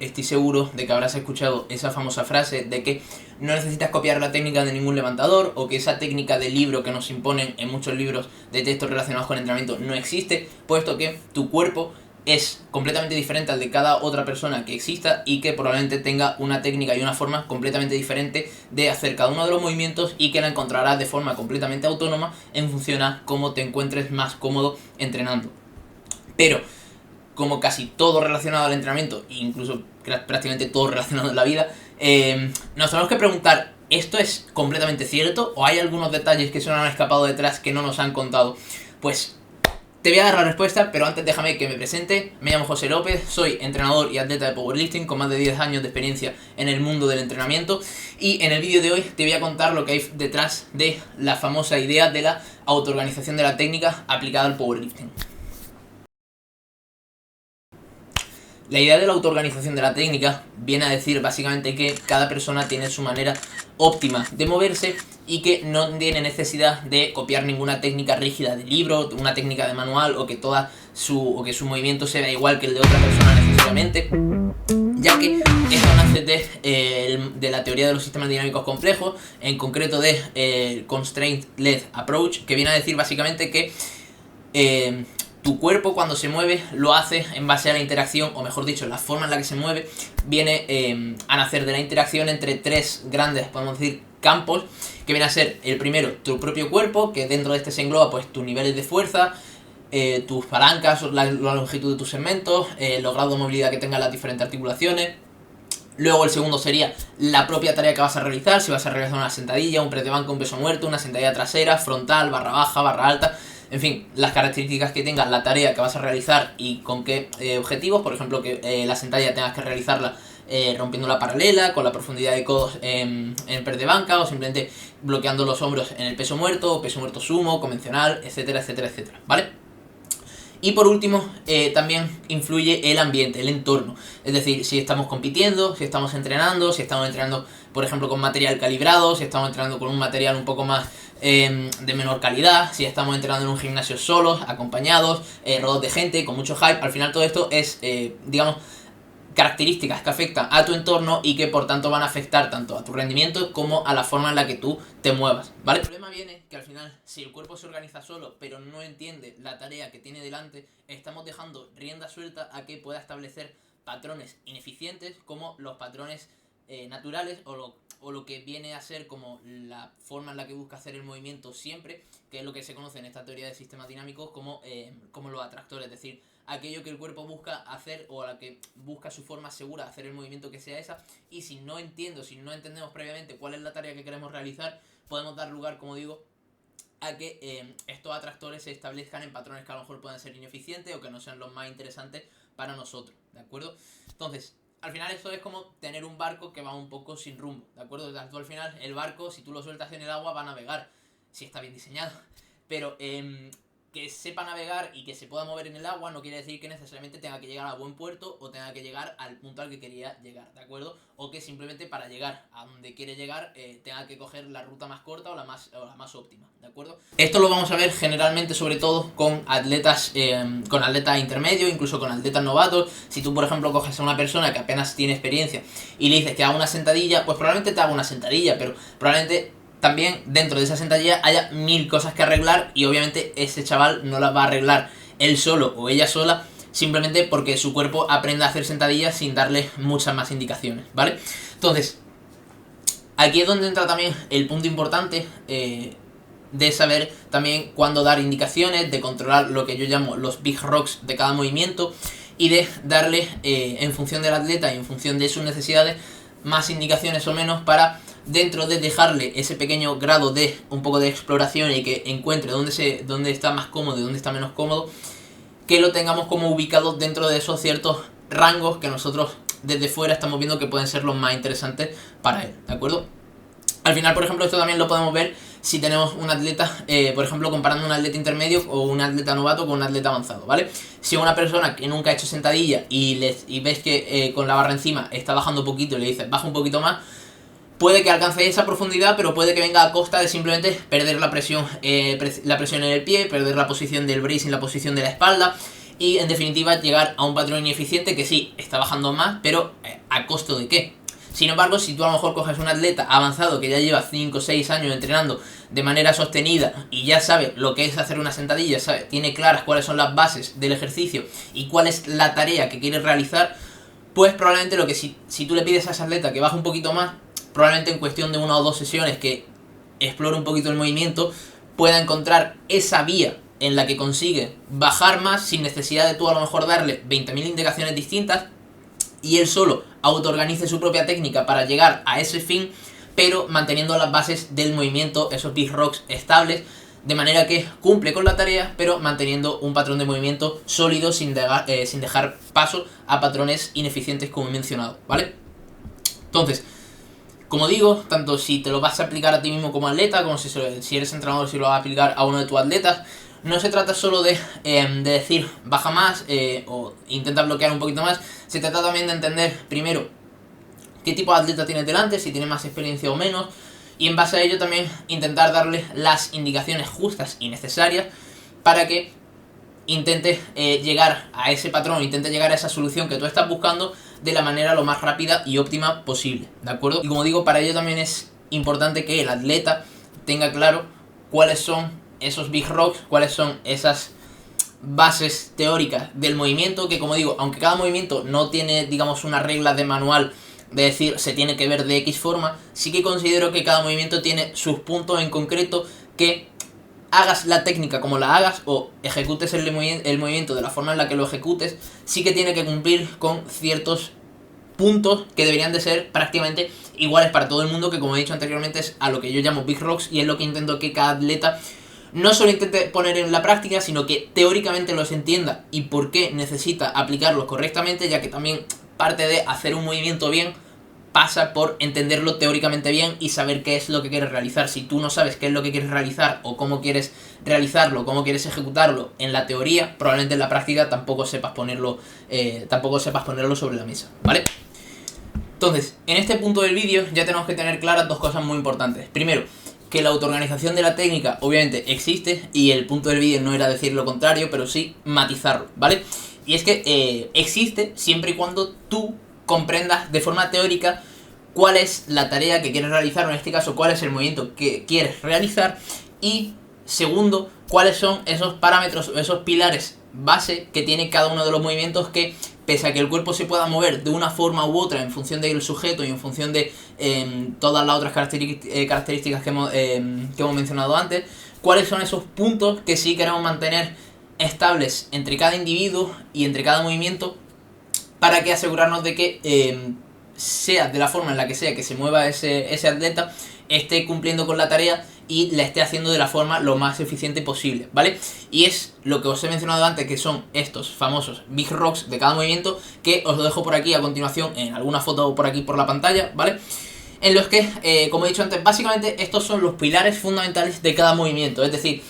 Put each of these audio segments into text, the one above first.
Estoy seguro de que habrás escuchado esa famosa frase de que no necesitas copiar la técnica de ningún levantador, o que esa técnica de libro que nos imponen en muchos libros de textos relacionados con entrenamiento no existe, puesto que tu cuerpo es completamente diferente al de cada otra persona que exista y que probablemente tenga una técnica y una forma completamente diferente de hacer cada uno de los movimientos, y que la encontrarás de forma completamente autónoma en función a cómo te encuentres más cómodo entrenando. Pero como casi todo relacionado al entrenamiento, incluso prácticamente todo relacionado en la vida, nos tenemos que preguntar, ¿esto es completamente cierto? ¿O hay algunos detalles que se nos han escapado detrás que no nos han contado? Pues te voy a dar la respuesta, pero antes déjame que me presente. Me llamo José López, soy entrenador y atleta de powerlifting con más de 10 años de experiencia en el mundo del entrenamiento, y en el vídeo de hoy te voy a contar lo que hay detrás de la famosa idea de la autoorganización de la técnica aplicada al powerlifting. La idea de la autoorganización de la técnica viene a decir básicamente que cada persona tiene su manera óptima de moverse y que no tiene necesidad de copiar ninguna técnica rígida de libro, una técnica de manual, o que que su movimiento sea igual que el de otra persona necesariamente, ya que esto nace de la teoría de los sistemas dinámicos complejos, en concreto de Constraint-Led Approach, que viene a decir básicamente que tu cuerpo, cuando se mueve, lo hace en base a la interacción, o mejor dicho, la forma en la que se mueve viene a nacer de la interacción entre tres grandes, podemos decir, campos, que viene a ser el primero, tu propio cuerpo, que dentro de este se engloba pues tus niveles de fuerza, tus palancas, la longitud de tus segmentos, los grados de movilidad que tengan las diferentes articulaciones. Luego el segundo sería la propia tarea que vas a realizar, si vas a realizar una sentadilla, un press de banca, un peso muerto, una sentadilla trasera, frontal, barra baja, barra alta. En fin, las características que tenga la tarea que vas a realizar y con qué objetivos. Por ejemplo, que la sentadilla tengas que realizarla rompiendo la paralela, con la profundidad de codos en el press de banca, o simplemente bloqueando los hombros en el peso muerto, o peso muerto sumo, convencional, etcétera, etcétera, etcétera, ¿vale? Y por último, también influye el ambiente, el entorno. Es decir, si estamos compitiendo, si estamos entrenando, por ejemplo, con material calibrado, si estamos entrenando con un material un poco más de menor calidad, si estamos entrenando en un gimnasio solos, acompañados, rodeados de gente, con mucho hype. Al final todo esto es, digamos, características que afectan a tu entorno y que por tanto van a afectar tanto a tu rendimiento como a la forma en la que tú te muevas, ¿vale? El problema viene que al final, si el cuerpo se organiza solo pero no entiende la tarea que tiene delante, estamos dejando rienda suelta a que pueda establecer patrones ineficientes, como los patrones naturales, o lo que viene a ser como la forma en la que busca hacer el movimiento siempre, que es lo que se conoce en esta teoría de sistemas dinámicos como los atractores. Es decir, aquello que el cuerpo busca hacer, o a la que busca su forma segura de hacer el movimiento que sea esa. Y si no entendemos previamente cuál es la tarea que queremos realizar, podemos dar lugar, como digo, a que estos atractores se establezcan en patrones que a lo mejor puedan ser ineficientes o que no sean los más interesantes para nosotros, ¿de acuerdo? Entonces, al final esto es como tener un barco que va un poco sin rumbo, ¿de acuerdo? Tú al final, el barco, si tú lo sueltas en el agua, va a navegar, si está bien diseñado. Pero que sepa navegar y que se pueda mover en el agua no quiere decir que necesariamente tenga que llegar a buen puerto o tenga que llegar al punto al que quería llegar, ¿de acuerdo? O que simplemente para llegar a donde quiere llegar tenga que coger la ruta más corta o la más óptima, ¿de acuerdo? Esto lo vamos a ver generalmente, sobre todo con atletas intermedios, incluso con atletas novatos. Si tú, por ejemplo, coges a una persona que apenas tiene experiencia y le dices que haga una sentadilla, pues probablemente te haga una sentadilla, pero probablemente también dentro de esa sentadilla haya 1000 cosas que arreglar, y obviamente ese chaval no las va a arreglar él solo o ella sola, simplemente porque su cuerpo aprende a hacer sentadillas sin darle muchas más indicaciones, ¿vale? Entonces, aquí es donde entra también el punto importante de saber también cuándo dar indicaciones, de controlar lo que yo llamo los big rocks de cada movimiento, y de darle, en función del atleta y en función de sus necesidades, más indicaciones o menos, para dentro de dejarle ese pequeño grado de un poco de exploración y que encuentre dónde está más cómodo y dónde está menos cómodo, que lo tengamos como ubicado dentro de esos ciertos rangos que nosotros desde fuera estamos viendo que pueden ser los más interesantes para él, ¿de acuerdo? Al final, por ejemplo, esto también lo podemos ver si tenemos un atleta, por ejemplo, comparando un atleta intermedio o un atleta novato con un atleta avanzado, ¿vale? Si una persona que nunca ha hecho sentadilla y ves que con la barra encima está bajando un poquito y le dices baja un poquito más, puede que alcance esa profundidad, pero puede que venga a costa de simplemente perder la presión en el pie, perder la posición del bracing, la posición de la espalda, y en definitiva llegar a un patrón ineficiente que sí, está bajando más, pero ¿a costo de qué? Sin embargo, si tú a lo mejor coges un atleta avanzado que ya lleva 5 o 6 años entrenando de manera sostenida y ya sabe lo que es hacer una sentadilla, sabe, tiene claras cuáles son las bases del ejercicio y cuál es la tarea que quiere realizar, pues probablemente lo que si tú le pides a ese atleta que baje un poquito más, probablemente en cuestión de 1 o 2 sesiones que explore un poquito el movimiento, pueda encontrar esa vía en la que consigue bajar más sin necesidad de tú a lo mejor darle 20.000 indicaciones distintas y él solo autoorganice su propia técnica para llegar a ese fin, pero manteniendo las bases del movimiento, esos big rocks estables, de manera que cumple con la tarea, pero manteniendo un patrón de movimiento sólido sin dejar paso a patrones ineficientes como he mencionado, ¿vale? Entonces, como digo, tanto si te lo vas a aplicar a ti mismo como atleta, como si eres entrenador, si lo vas a aplicar a uno de tus atletas, no se trata solo de decir baja más o intenta bloquear un poquito más, se trata también de entender primero qué tipo de atleta tienes delante, si tiene más experiencia o menos, y en base a ello también intentar darle las indicaciones justas y necesarias para que intente llegar a ese patrón, intente llegar a esa solución que tú estás buscando de la manera lo más rápida y óptima posible, ¿de acuerdo? Y como digo, para ello también es importante que el atleta tenga claro cuáles son esos big rocks, cuáles son esas bases teóricas del movimiento, que como digo, aunque cada movimiento no tiene, digamos, una regla de manual de decir se tiene que ver de X forma, sí que considero que cada movimiento tiene sus puntos en concreto que hagas la técnica como la hagas o ejecutes el movimiento de la forma en la que lo ejecutes, sí que tiene que cumplir con ciertos puntos que deberían de ser prácticamente iguales para todo el mundo, que como he dicho anteriormente es a lo que yo llamo big rocks y es lo que intento que cada atleta no solo intente poner en la práctica, sino que teóricamente los entienda y por qué necesita aplicarlos correctamente, ya que también parte de hacer un movimiento bien pasa por entenderlo teóricamente bien y saber qué es lo que quieres realizar. Si tú no sabes qué es lo que quieres realizar o cómo quieres realizarlo, cómo quieres ejecutarlo en la teoría, probablemente en la práctica tampoco sepas ponerlo sobre la mesa, ¿vale? Entonces, en este punto del vídeo ya tenemos que tener claras dos cosas muy importantes. Primero, que la autoorganización de la técnica obviamente existe y el punto del vídeo no era decir lo contrario, pero sí matizarlo, ¿vale? Y es que existe siempre y cuando tú comprendas de forma teórica cuál es la tarea que quieres realizar, o en este caso cuál es el movimiento que quieres realizar, y segundo, cuáles son esos parámetros o esos pilares base que tiene cada uno de los movimientos que, pese a que el cuerpo se pueda mover de una forma u otra en función del sujeto y en función de todas las otras características que hemos mencionado antes, cuáles son esos puntos que sí queremos mantener estables entre cada individuo y entre cada movimiento, para que asegurarnos de que sea de la forma en la que sea que se mueva ese atleta, esté cumpliendo con la tarea y la esté haciendo de la forma lo más eficiente posible, ¿vale? Y es lo que os he mencionado antes, que son estos famosos big rocks de cada movimiento, que os lo dejo por aquí a continuación en alguna foto por aquí por la pantalla, ¿vale? En los que, como he dicho antes, básicamente estos son los pilares fundamentales de cada movimiento, es decir,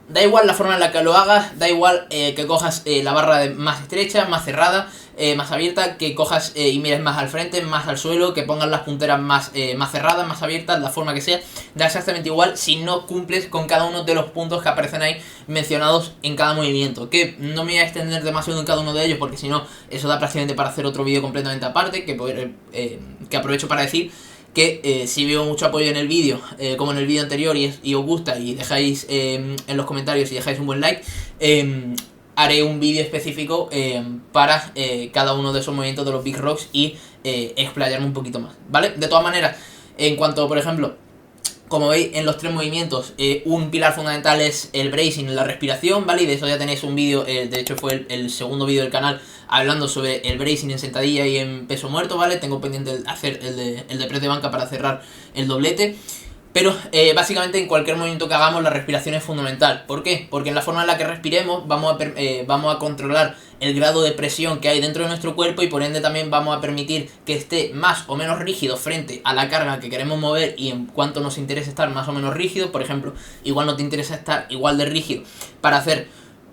da igual la forma en la que lo hagas, da igual que cojas la barra más estrecha, más cerrada, más abierta, que cojas y mires más al frente, más al suelo, que pongas las punteras más cerradas, más abiertas, la forma que sea, da exactamente igual si no cumples con cada uno de los puntos que aparecen ahí mencionados en cada movimiento. Que no me voy a extender demasiado en cada uno de ellos, porque si no, eso da prácticamente para hacer otro vídeo completamente aparte, que aprovecho para decir que si veo mucho apoyo en el vídeo, como en el vídeo anterior, y os gusta y dejáis en los comentarios y dejáis un buen like, haré un vídeo específico para cada uno de esos movimientos de los big rocks y explayarme un poquito más, ¿vale? De todas maneras, en cuanto, por ejemplo, como veis en los tres movimientos, un pilar fundamental es el bracing, la respiración, ¿vale? Y de eso ya tenéis un vídeo, de hecho fue el segundo vídeo del canal, hablando sobre el bracing en sentadilla y en peso muerto, ¿vale? Tengo pendiente hacer el de press de banca para cerrar el doblete. Pero básicamente en cualquier movimiento que hagamos la respiración es fundamental. ¿Por qué? Porque en la forma en la que respiremos vamos a controlar el grado de presión que hay dentro de nuestro cuerpo y por ende también vamos a permitir que esté más o menos rígido frente a la carga que queremos mover y en cuanto nos interesa estar más o menos rígido. Por ejemplo, igual no te interesa estar igual de rígido para hacer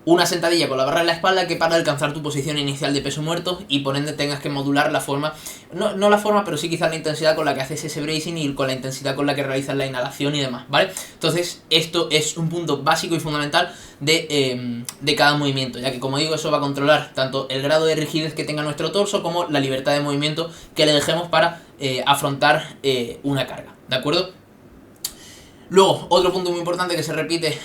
una sentadilla con la barra en la espalda que para alcanzar tu posición inicial de peso muerto y por ende tengas que modular la forma, no la forma, pero sí quizás la intensidad con la que haces ese bracing y con la intensidad con la que realizas la inhalación y demás, ¿vale? Entonces esto es un punto básico y fundamental de cada movimiento, ya que como digo eso va a controlar tanto el grado de rigidez que tenga nuestro torso como la libertad de movimiento que le dejemos para afrontar una carga, ¿de acuerdo? Luego, otro punto muy importante que se repite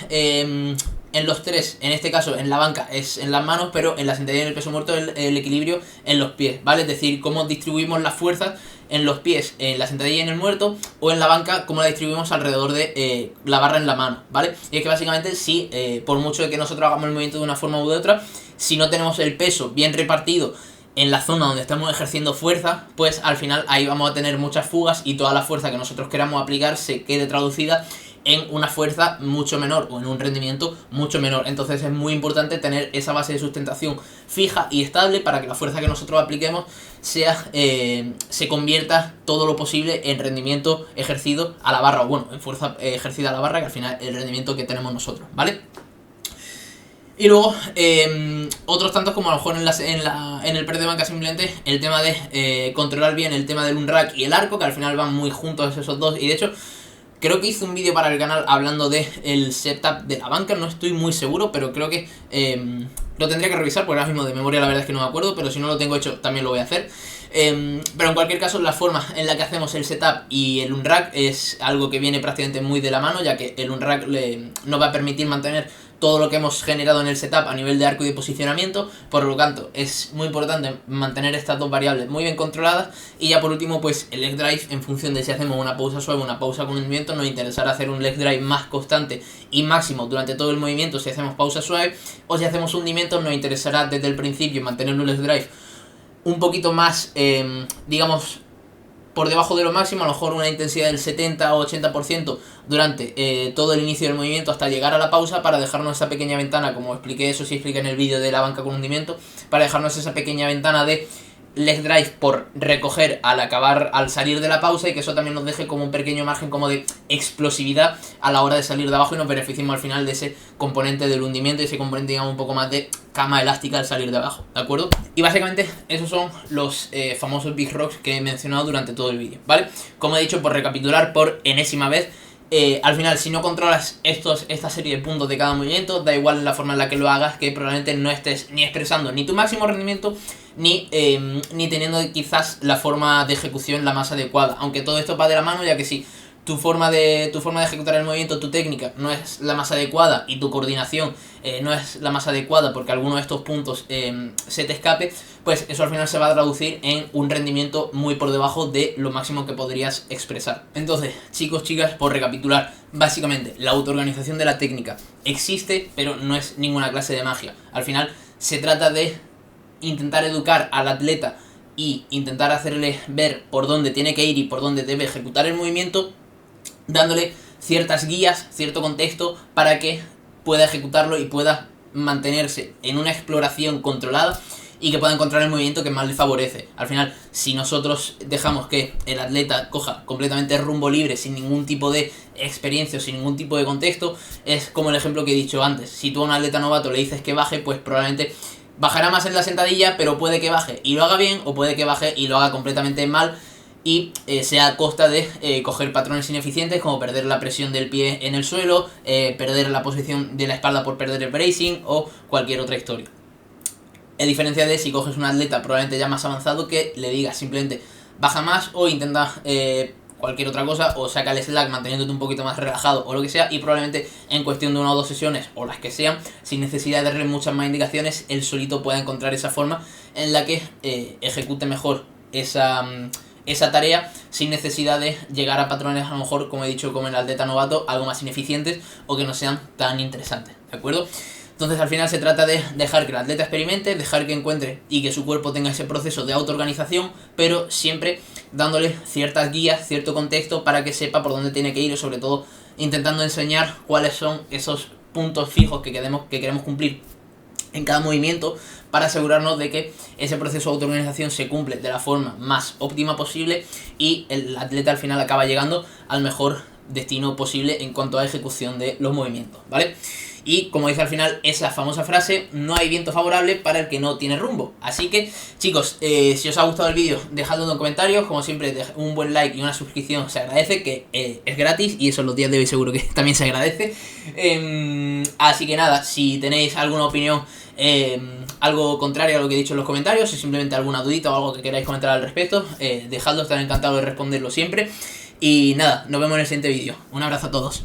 en los tres, en este caso en la banca es en las manos, pero en la sentadilla y en el peso muerto el equilibrio en los pies, ¿vale? Es decir, cómo distribuimos las fuerzas en los pies, en la sentadilla y en el muerto, o en la banca, cómo la distribuimos alrededor de la barra en la mano, ¿vale? Y es que básicamente si, por mucho de que nosotros hagamos el movimiento de una forma u de otra, si no tenemos el peso bien repartido en la zona donde estamos ejerciendo fuerza, pues al final ahí vamos a tener muchas fugas y toda la fuerza que nosotros queramos aplicar se quede traducida en una fuerza mucho menor o en un rendimiento mucho menor. Entonces es muy importante tener esa base de sustentación fija y estable para que la fuerza que nosotros apliquemos se convierta todo lo posible en rendimiento ejercido a la barra, o bueno, en fuerza ejercida a la barra, que al final es el rendimiento que tenemos nosotros, ¿vale? Y luego, otros tantos como a lo mejor en el press de banca simplemente el tema de controlar bien el tema del unrack y el arco, que al final van muy juntos esos dos. Y de hecho, creo que hice un vídeo para el canal hablando de el setup de la banca, no estoy muy seguro, pero creo que lo tendría que revisar porque ahora mismo de memoria la verdad es que no me acuerdo, pero si no lo tengo hecho también lo voy a hacer. Pero en cualquier caso la forma en la que hacemos el setup y el unrack es algo que viene prácticamente muy de la mano, ya que el unrack nos va a permitir mantener todo lo que hemos generado en el setup a nivel de arco y de posicionamiento. Por lo tanto es muy importante mantener estas dos variables muy bien controladas. Y ya por último pues el leg drive, en función de si hacemos una pausa suave o una pausa con hundimiento, nos interesará hacer un leg drive más constante y máximo durante todo el movimiento si hacemos pausa suave, o si hacemos hundimiento nos interesará desde el principio mantener un leg drive un poquito más, digamos, por debajo de lo máximo, a lo mejor una intensidad del 70 o 80% durante todo el inicio del movimiento hasta llegar a la pausa, para dejarnos esa pequeña ventana, como expliqué, eso sí expliqué en el vídeo de la banca con hundimiento, para dejarnos esa pequeña ventana de leg drive por recoger al salir de la pausa, y que eso también nos deje como un pequeño margen como de explosividad a la hora de salir de abajo y nos beneficiemos al final de ese componente del hundimiento y ese componente, digamos, un poco más de cama elástica al salir de abajo, ¿de acuerdo? Y básicamente esos son los famosos big rocks que he mencionado durante todo el vídeo, ¿vale? Como he dicho, por recapitular por enésima vez, al final si no controlas esta serie de puntos de cada movimiento, da igual la forma en la que lo hagas, que probablemente no estés ni expresando ni tu máximo rendimiento ni teniendo quizás la forma de ejecución la más adecuada, aunque todo esto va de la mano, ya que si tu forma de ejecutar el movimiento, tu técnica no es la más adecuada y tu coordinación no es la más adecuada porque alguno de estos puntos se te escape, pues eso al final se va a traducir en un rendimiento muy por debajo de lo máximo que podrías expresar. Entonces, chicos, chicas, por recapitular, básicamente la autoorganización de la técnica existe, pero no es ninguna clase de magia. Al final se trata de intentar educar al atleta y intentar hacerle ver por dónde tiene que ir y por dónde debe ejecutar el movimiento, dándole ciertas guías, cierto contexto para que pueda ejecutarlo y pueda mantenerse en una exploración controlada y que pueda encontrar el movimiento que más le favorece. Al final, si nosotros dejamos que el atleta coja completamente rumbo libre, sin ningún tipo de experiencia o sin ningún tipo de contexto, es como el ejemplo que he dicho antes. Si tú a un atleta novato le dices que baje, pues probablemente bajará más en la sentadilla, pero puede que baje y lo haga bien, o puede que baje y lo haga completamente mal, y sea a costa de coger patrones ineficientes como perder la presión del pie en el suelo, perder la posición de la espalda por perder el bracing o cualquier otra historia. A diferencia de si coges un atleta probablemente ya más avanzado, que le digas simplemente baja más o intenta cualquier otra cosa, o saca el slack manteniéndote un poquito más relajado o lo que sea, y probablemente en cuestión de 1 o 2 sesiones o las que sean, sin necesidad de darle muchas más indicaciones, él solito pueda encontrar esa forma en la que ejecute mejor esa tarea, sin necesidad de llegar a patrones, a lo mejor, como he dicho, como el atleta novato, algo más ineficientes o que no sean tan interesantes, ¿de acuerdo? Entonces al final se trata de dejar que el atleta experimente, dejar que encuentre y que su cuerpo tenga ese proceso de autoorganización, pero siempre dándole ciertas guías, cierto contexto para que sepa por dónde tiene que ir, y sobre todo intentando enseñar cuáles son esos puntos fijos que queremos cumplir en cada movimiento, para asegurarnos de que ese proceso de autoorganización se cumple de la forma más óptima posible y el atleta al final acaba llegando al mejor destino posible en cuanto a ejecución de los movimientos, ¿vale? y como dice al final esa famosa frase, no hay viento favorable para el que no tiene rumbo. Así que chicos, si os ha gustado el vídeo, dejadlo en los comentarios, como siempre un buen like y una suscripción se agradece, que es gratis y eso en los días de hoy seguro que también se agradece. Así que nada, si tenéis alguna opinión, algo contrario a lo que he dicho en los comentarios, si simplemente alguna dudita o algo que queráis comentar al respecto, dejadlo, estaré encantado de responderlo siempre. Y nada, nos vemos en el siguiente vídeo. Un abrazo a todos.